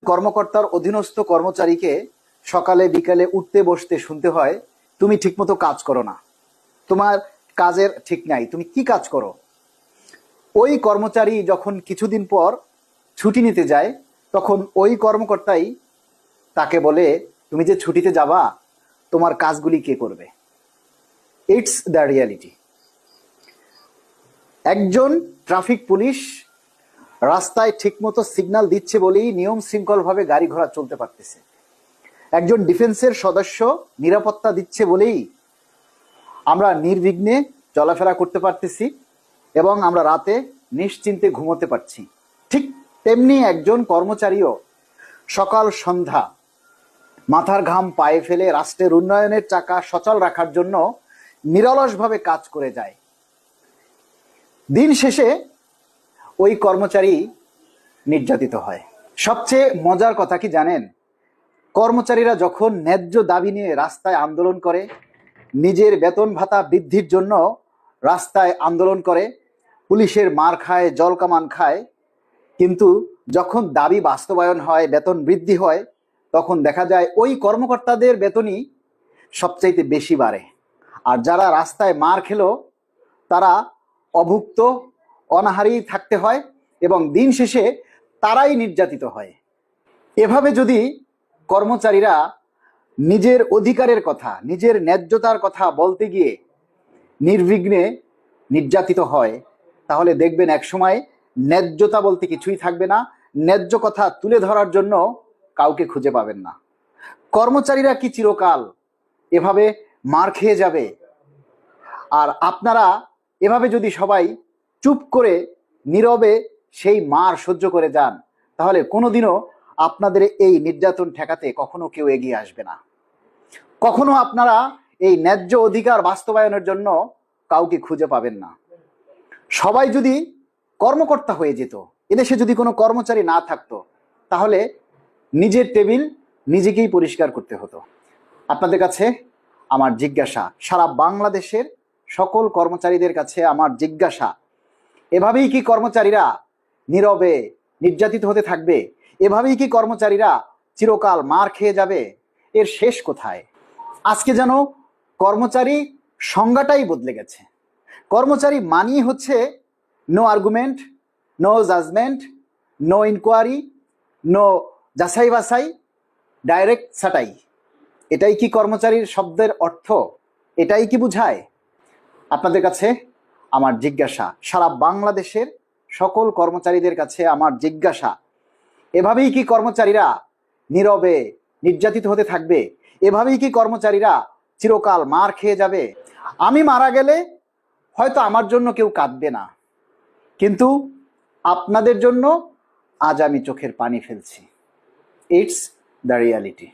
কর্মকর্তার অধীনস্থ কর্মচারীকে সকালে বিকালে উঠতে বসতে শুনতে হয়, তুমি ঠিকমতো কাজ করো না, তোমার কাজের ঠিক নাই, তুমি কি কাজ করো? ওই কর্মচারী যখন কিছুদিন পর ছুটি নিতে যায়, তখন ওই কর্মকর্তাই তাকে বলে, তুমি যে ছুটিতে যাবা, তোমার কাজগুলি কে করবে? It's the reality. একজন ট্রাফিক পুলিশ রাস্তায় ঠিকমতো সিগন্যাল দিচ্ছে বলেই নিয়ম শৃঙ্খলভাবে গাড়ি ঘোড়া চলতে পারতেছে। একজন ডিফেন্সের সদস্য নিরাপত্তা দিচ্ছে বলেই আমরা নির্বিঘ্নে চলাফেরা করতে পারতেছি এবং আমরা রাতে নিশ্চিন্তে ঘুমোতে পারছি। ঠিক তেমনি একজন কর্মচারীও সকাল সন্ধ্যা মাথার ঘাম পায়ে ফেলে রাষ্ট্রের উন্নয়নের চাকা সচল রাখার জন্য নিরলসভাবে কাজ করে যায়। দিন শেষে ওই কর্মচারী নির্যাতিত হয়। সবচেয়ে মজার কথা কি জানেন? কর্মচারীরা যখন ন্যায্য দাবি নিয়ে রাস্তায় আন্দোলন করে, নিজের বেতন ভাতা বৃদ্ধির জন্য রাস্তায় আন্দোলন করে, পুলিশের মার খায়, জল কামান খায়, কিন্তু যখন দাবি বাস্তবায়ন হয়, বেতন বৃদ্ধি হয়, তখন দেখা যায় ওই কর্মকর্তাদের বেতনই সবচাইতে বেশি বাড়ে। আর যারা রাস্তায় মার খেলো তারা অভুক্ত, অনাহারেই থাকতে হয় এবং দিন শেষে তারাই নির্যাতিত হয়। এভাবে যদি কর্মচারীরা নিজের অধিকারের কথা, নিজের ন্যায্যতার কথা বলতে গিয়ে নির্বিঘ্নে নির্যাতিত হয়, তাহলে দেখবেন একসময় ন্যায্যতা বলতে কিছুই থাকবে না, ন্যায্য কথা তুলে ধরার জন্য কাউকে খুঁজে পাবেন না। কর্মচারীরা কি চিরকাল এভাবে মার খেয়ে যাবে? আর আপনারা এভাবে যদি সবাই চুপ করে নীরবে সেই মার সহ্য করে যান, তাহলে কোনোদিনও আপনাদের এই নির্যাতন ঠেকাতে কখনো কেউ এগিয়ে আসবে না। কখনো আপনারা এই ন্যায্য অধিকার বাস্তবায়নের জন্য কাউকে খুঁজে পাবেন না। সবাই যদি কর্মকর্তা হয়ে যেত, এদেশে যদি কোনো কর্মচারী না থাকতো, তাহলে নিজের টেবিল নিজেকেই পরিষ্কার করতে হতো। আপনাদের কাছে আমার জিজ্ঞাসা, সারা বাংলাদেশের সকল কর্মচারীদের কাছে আমার জিজ্ঞাসা, এভাবেই কি কর্মচারীরা নীরবে নির্যাতিত হতে থাকবে? এভাবেই কি কর্মচারীরা চিরকাল মার খেয়ে যাবে? এর শেষ কোথায়? আজকে যেন কর্মচারী সংজ্ঞাটাই বদলে গেছে। কর্মচারী মানেই হচ্ছে no argument, no judgement, no inquiry, no যাচাই বাছাই, ডাইরেক্ট ছাঁটাই। এটাই কি কর্মচারীর শব্দের অর্থ? এটাই কি বুঝায়? আপনাদের কাছে আমার জিজ্ঞাসা, সারা বাংলাদেশের সকল কর্মচারীদের কাছে আমার জিজ্ঞাসা, এভাবেই কি কর্মচারীরা নীরবে নির্যাতিত হতে থাকবে? এভাবেই কি কর্মচারীরা চিরকাল মার খেয়ে যাবে? আমি মারা গেলে হয়তো আমার জন্য কেউ কাঁদবে না, কিন্তু আপনাদের জন্য আজ আমি চোখের পানি ফেলছি। It's the reality.